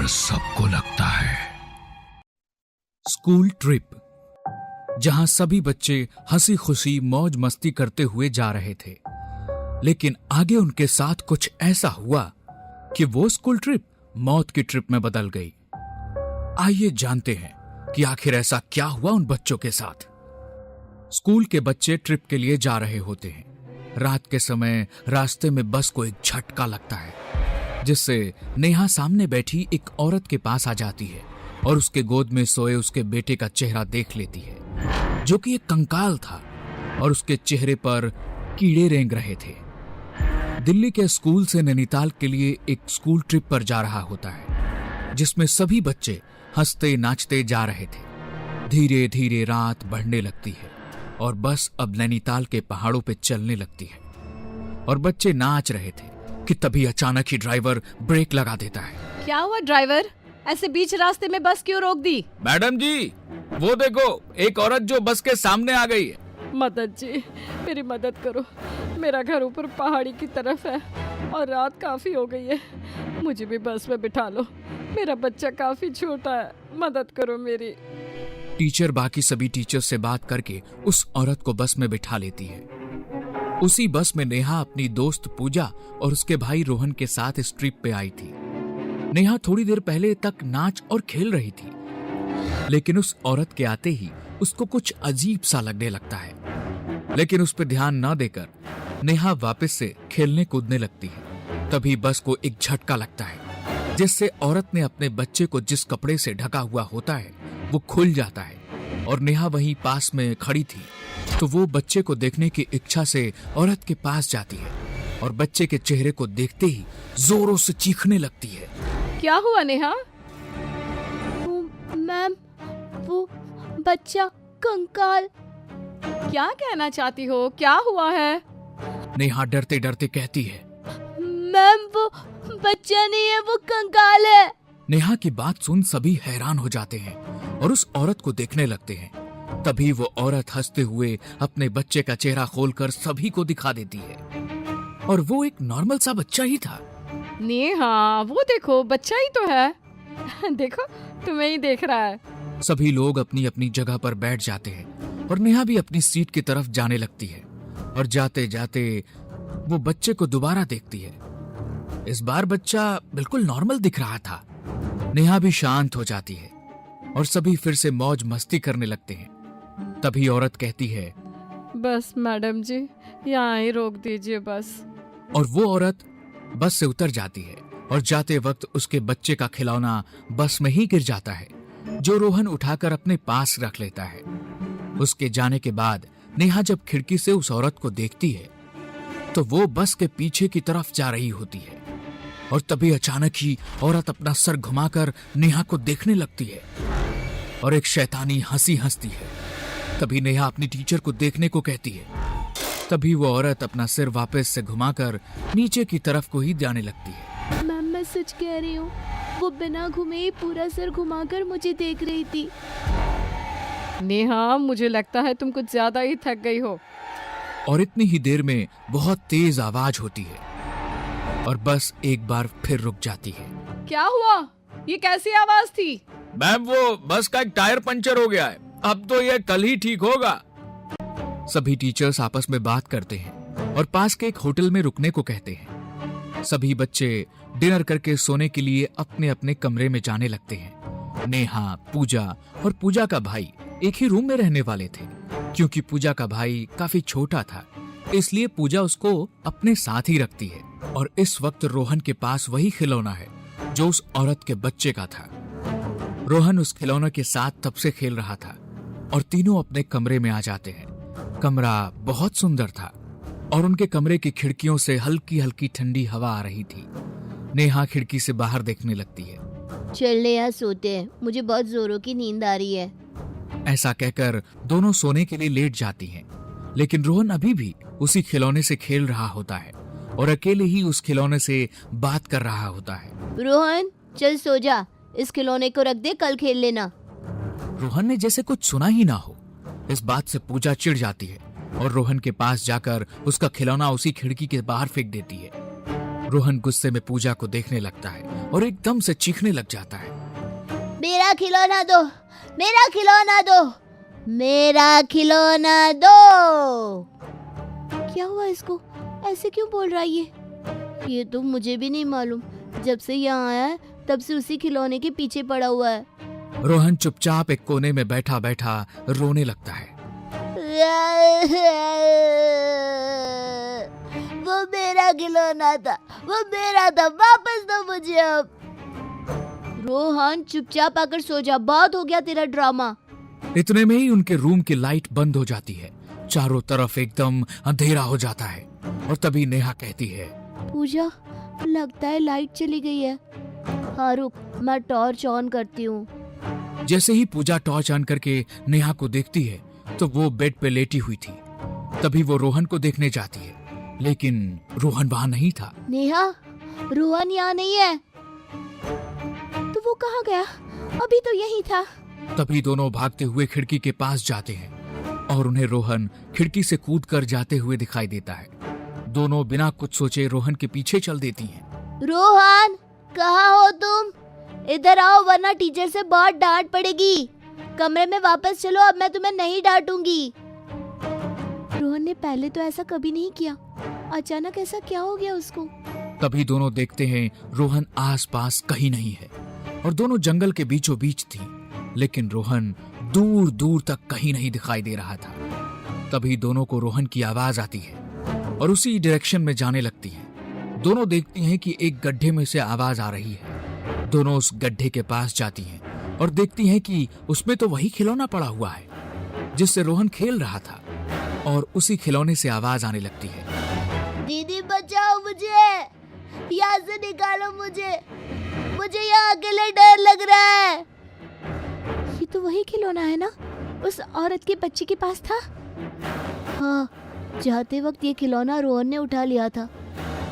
डर सबको लगता है। स्कूल ट्रिप, जहां सभी बच्चे हंसी खुशी मौज मस्ती करते हुए जा रहे थे, लेकिन आगे उनके साथ कुछ ऐसा हुआ कि वो स्कूल ट्रिप मौत की ट्रिप में बदल गई। आइए जानते हैं कि आखिर ऐसा क्या हुआ उन बच्चों के साथ। स्कूल के बच्चे ट्रिप के लिए जा रहे होते हैं। रात के समय रास्ते में बस को एक झटका लगता है, जिससे नेहा सामने बैठी एक औरत के पास आ जाती है और उसके गोद में सोए उसके बेटे का चेहरा देख लेती है, जो कि एक कंकाल था और उसके चेहरे पर कीड़े रेंग रहे थे। दिल्ली के स्कूल से नैनीताल के लिए एक स्कूल ट्रिप पर जा रहा होता है, जिसमें सभी बच्चे हंसते नाचते जा रहे थे। धीरे धीरे रात बढ़ने लगती है और बस अब नैनीताल के पहाड़ों पे चलने लगती है और बच्चे नाच रहे थे कि तभी अचानक ही ड्राइवर ब्रेक लगा देता है। क्या हुआ ड्राइवर, ऐसे बीच रास्ते में बस क्यों रोक दी? मैडम जी, वो देखो एक औरत जो बस के सामने आ गई है। मदद जी, मेरी मदद करो। मेरा घर ऊपर पहाड़ी की तरफ है और रात काफी हो गई है। मुझे भी बस में बिठा लो, मेरा बच्चा काफी छोटा है, मदद करो मेरी। टीचर बाकी सभी टीचर से बात करके उस औरत को बस में बिठा लेती है। उसी बस में नेहा अपनी दोस्त पूजा और उसके भाई रोहन के साथ इस ट्रिप पे आई थी। नेहा थोड़ी देर पहले तक नाच और खेल रही थी, लेकिन उस औरत के आते ही उसको कुछ अजीब सा लगने लगता है। लेकिन उस पर ध्यान न देकर नेहा वापस से खेलने कूदने लगती है। तभी बस को एक झटका लगता है, जिससे औरत ने अपने बच्चे को जिस कपड़े से ढका हुआ होता है वो खुल जाता है और नेहा वहीं पास में खड़ी थी, तो वो बच्चे को देखने की इच्छा से औरत के पास जाती है और बच्चे के चेहरे को देखते ही जोरों से चीखने लगती है। क्या हुआ नेहा? मैम, वो बच्चा कंकाल। क्या कहना चाहती हो, क्या हुआ है? नेहा डरते डरते कहती है, मैम वो बच्चा नहीं है, वो कंकाल है। नेहा की बात सुन सभी हैरान हो जाते हैं और उस औरत को देखने लगते हैं। तभी वो औरत हंसते हुए अपने बच्चे का चेहरा खोलकर सभी को दिखा देती है और वो एक नॉर्मल सा बच्चा ही था। नेहा, वो देखो बच्चा ही तो है। देखो, तुम्हें ही देख रहा है। सभी लोग अपनी अपनी जगह पर बैठ जाते हैं और नेहा भी अपनी सीट की तरफ जाने लगती है और जाते जाते वो बच्चे को दोबारा देखती है। इस बार बच्चा बिल्कुल नॉर्मल दिख रहा था। नेहा भी शांत हो जाती है और सभी फिर से मौज मस्ती करने लगते हैं। तभी औरत कहती है, बस मैडम जी, यहाँ ही रोक दीजिए बस। और वो औरत बस से उतर जाती है और जाते वक्त उसके बच्चे का खिलौना बस में ही गिर जाता है, जो रोहन उठाकर अपने पास रख लेता है। उसके जाने के बाद नेहा जब खिड़की से उस औरत को देखती है तो वो बस के पीछे की तरफ जा रही होती है और तभी अचानक ही औरत अपना सर घुमाकर नेहा को देखने लगती है और एक शैतानी हंसी हंसती है। तभी नेहा अपनी टीचर को देखने को कहती है। तभी वो औरत अपना सिर वापस से घुमाकर नीचे की तरफ को ही जाने लगती है। मैम, मैं सच कह रही हूँ, वो बिना घुमे ही पूरा सर घुमाकर मुझे देख रही थी। नेहा, मुझे लगता है तुम कुछ ज्यादा ही थक गई हो। और इतनी ही देर में बहुत तेज आवाज होती है और बस एक बार फिर रुक जाती है। क्या हुआ? ये कैसी आवाज थी? मैम, वो बस का एक टायर पंचर हो गया है, अब तो ये कल ही ठीक होगा। सभी टीचर्स आपस में बात करते हैं और पास के एक होटल में रुकने को कहते हैं। सभी बच्चे डिनर करके सोने के लिए अपने अपने कमरे में जाने लगते हैं। नेहा, पूजा और पूजा का भाई एक ही रूम में रहने वाले थे, क्योंकि पूजा का भाई काफी छोटा था, इसलिए पूजा उसको अपने साथ ही रखती है। और इस वक्त रोहन के पास वही खिलौना है जो उस औरत के बच्चे का था। रोहन उस खिलौने के साथ तब से खेल रहा था और तीनों अपने कमरे में आ जाते हैं। कमरा बहुत सुंदर था और उनके कमरे की खिड़कियों से हल्की हल्की ठंडी हवा आ रही थी। नेहा खिड़की से बाहर देखने लगती है। चल नेहा, सोते हैं, मुझे बहुत जोरों की नींद आ रही है। ऐसा कहकर दोनों सोने के लिए लेट जाती हैं, लेकिन रोहन अभी भी उसी खिलौने से खेल रहा होता है और अकेले ही उस खिलौने से बात कर रहा होता है। रोहन, चल सो जा, इस खिलौने को रख दे, कल खेल लेना। रोहन ने जैसे कुछ सुना ही ना हो। इस बात से पूजा चिढ़ जाती है और रोहन के पास जाकर उसका खिलौना उसी खिड़की के बाहर फेंक देती है। रोहन गुस्से में पूजा को देखने लगता है और एकदम से चीखने लग जाता है। मेरा खिलौना दो, मेरा खिलौना दो, मेरा खिलौना दो। क्या हुआ इसको? ऐसे क्यों बोल रहा है ये तो मुझे भी नहीं मालूम। जब से यहाँ आया है तब से उसी खिलौने के पीछे पड़ा हुआ है। रोहन चुपचाप एक कोने में बैठा बैठा रोने लगता है। वो मेरा खिलौना था, वो मेरा था, वापस दो मुझे अब। रोहन चुपचाप आकर सो जा, बहुत हो गया तेरा ड्रामा। इतने में ही उनके रूम की लाइट बंद हो जाती है। चारों तरफ एकदम अंधेरा हो जाता है और तभी नेहा कहती है, पूजा लगता है लाइट चली गई है। हाँ रुक, मैं टॉर्च ऑन करती हूँ। जैसे ही पूजा टॉर्च ऑन करके नेहा को देखती है तो वो बेड पे लेटी हुई थी। तभी वो रोहन को देखने जाती है, लेकिन रोहन वहाँ नहीं था। नेहा, रोहन यहाँ नहीं है। तो वो कहाँ गया? अभी तो यही था। तभी दोनों भागते हुए खिड़की के पास जाते हैं और उन्हें रोहन खिड़की से कूद कर जाते हुए दिखाई देता है। दोनों बिना कुछ सोचे रोहन के पीछे चल देती हैं। रोहन, कहाँ हो तुम? इधर आओ वरना टीचर से बहुत डांट पड़ेगी। कमरे में वापस चलो, अब मैं तुम्हें नहीं डांटूंगी। रोहन ने पहले तो ऐसा कभी नहीं किया, अचानक ऐसा क्या हो गया उसको? तभी दोनों देखते हैं रोहन आसपास कहीं नहीं है और दोनों जंगल के बीचों बीच थी, लेकिन रोहन दूर दूर तक कहीं नहीं दिखाई दे रहा था। तभी दोनों को रोहन की आवाज आती है और उसी डायरेक्शन में जाने लगती है। दोनों देखती हैं कि एक गड्ढे में से आवाज आ रही है। दोनों उस गड्ढे के पास जाती हैं और देखती हैं कि उसमें तो वही खिलौना पड़ा हुआ है जिससे रोहन खेल रहा था और उसी खिलौने से आवाज आने लगती है। दीदी बचाओ मुझे, यहाँ से निकालो मुझे यहाँ अकेले डर लग रहा है। ये तो वही खिलौना है ना, उस औरत के बच्चे के पास था। हाँ, जाते वक्त ये खिलौना रोहन ने उठा लिया था,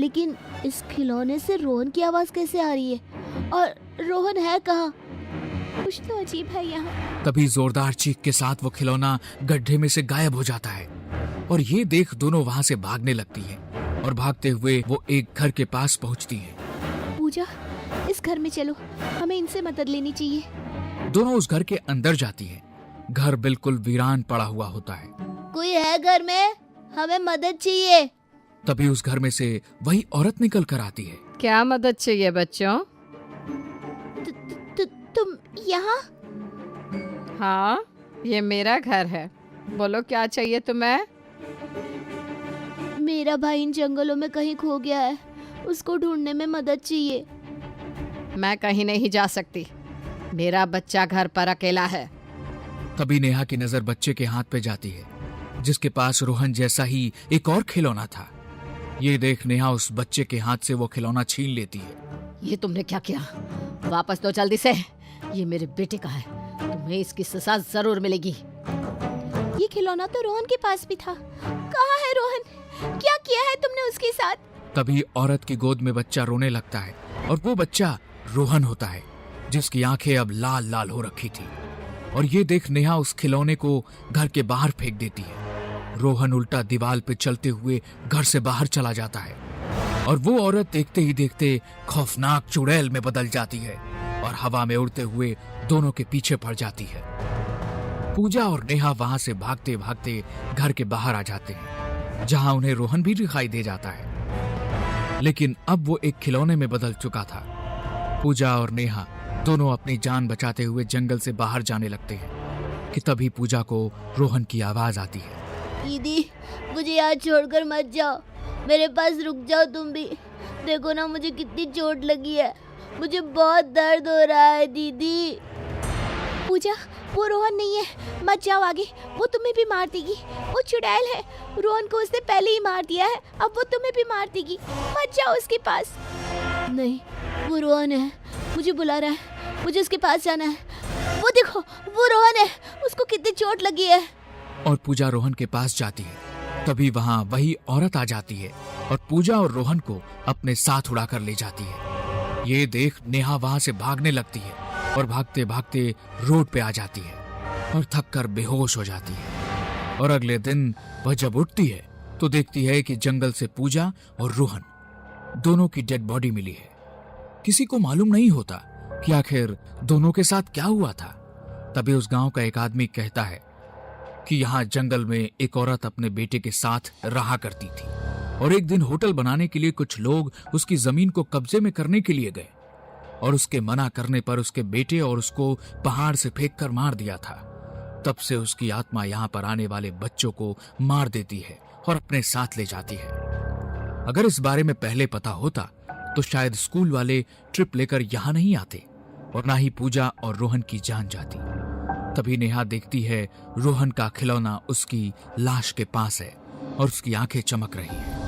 लेकिन इस खिलौने से रोहन की आवाज कैसे आ रही है और रोहन है कहाँ? कुछ तो अजीब है यहाँ। तभी जोरदार चीख के साथ वो खिलौना गड्ढे में से गायब हो जाता है और ये देख दोनों वहां से भागने लगती हैं और भागते हुए वो एक घर के पास पहुंचती हैं। पूजा, इस घर में चलो, हमें इनसे मदद लेनी चाहिए। दोनों उस घर के अंदर जाती हैं। घर बिल्कुल वीरान पड़ा हुआ होता है। कोई है घर में? हमें मदद चाहिए। तभी उस घर में से वही औरत निकल कर आती है। क्या मदद चाहिए बच्चों? तुम यहाँ? हाँ, ये मेरा घर है। बोलो क्या चाहिए तुम्हें? मेरा भाई इन जंगलों में कहीं खो गया है, उसको ढूंढने में मदद चाहिए। मैं कहीं नहीं जा सकती, मेरा बच्चा घर पर अकेला है। तभी नेहा की नजर बच्चे के हाथ पे जाती है जिसके पास रोहन जैसा ही एक और खिलौना था। ये देख नेहा उस बच्चे के हाथ से वो खिलौना छीन लेती है। ये तुमने क्या किया? वापस दो जल्दी से, ये मेरे बेटे का है, तुम्हें इसकी सजा जरूर मिलेगी। ये खिलौना तो रोहन के पास भी था। कहाँ है रोहन? क्या किया है तुमने उसके साथ? तभी औरत की गोद में बच्चा रोने लगता है और वो बच्चा रोहन होता है जिसकी आंखें अब लाल लाल हो रखी थी। और ये देख नेहा उस खिलौने को घर के बाहर फेंक देती है। रोहन उल्टा दीवार पे चलते हुए घर से बाहर चला जाता है और वो औरत देखते ही देखते खौफनाक चुड़ैल में बदल जाती है और हवा में उड़ते हुए दोनों के पीछे पड़ जाती है। पूजा और नेहा वहां से भागते भागते घर के बाहर आ जाते हैं जहां उन्हें रोहन भी दिखाई दे जाता है, लेकिन अब वो एक खिलौने में बदल चुका था। पूजा और नेहा दोनों अपनी जान बचाते हुए जंगल से बाहर जाने लगते हैं कि तभी पूजा को रोहन की आवाज आती है। दीदी, मुझे यहाँ छोड़कर मत जाओ, मेरे पास रुक जाओ तुम भी। देखो ना मुझे कितनी चोट लगी है, मुझे बहुत दर्द हो रहा है दीदी। पूजा, वो रोहन नहीं है, मत जाओ आगे, वो तुम्हें भी मार देगी। वो चुड़ैल है, रोहन को उसने पहले ही मार दिया है, अब वो तुम्हें भी मार देगी। मत जाओ उसके पास। नहीं, वो रोहन है, मुझे बुला रहा है, मुझे उसके पास जाना है। वो देखो, वो रोहन है, उसको कितनी चोट लगी है। और पूजा रोहन के पास जाती है। तभी वहां वही औरत आ जाती है और पूजा और रोहन को अपने साथ उड़ाकर ले जाती है। ये देख नेहा वहां से भागने लगती है और भागते भागते रोड पे आ जाती है और थक कर बेहोश हो जाती है। और अगले दिन वह जब उठती है तो देखती है कि जंगल से पूजा और रोहन दोनों की डेड बॉडी मिली है। किसी को मालूम नहीं होता कि आखिर दोनों के साथ क्या हुआ था। तभी उस गांव का एक आदमी कहता है कि यहाँ जंगल में एक औरत अपने बेटे के साथ रहा करती थी और एक दिन होटल बनाने के लिए कुछ लोग उसकी जमीन को कब्जे में करने के लिए गए और उसके मना करने पर उसके बेटे और उसको पहाड़ से फेंक कर मार दिया था। तब से उसकी आत्मा यहाँ पर आने वाले बच्चों को मार देती है और अपने साथ ले जाती है। अगर इस बारे में पहले पता होता तो शायद स्कूल वाले ट्रिप लेकर यहाँ नहीं आते और ना ही पूजा और रोहन की जान जाती। तभी नेहा देखती है रोहन का खिलौना उसकी लाश के पास है और उसकी आंखें चमक रही हैं।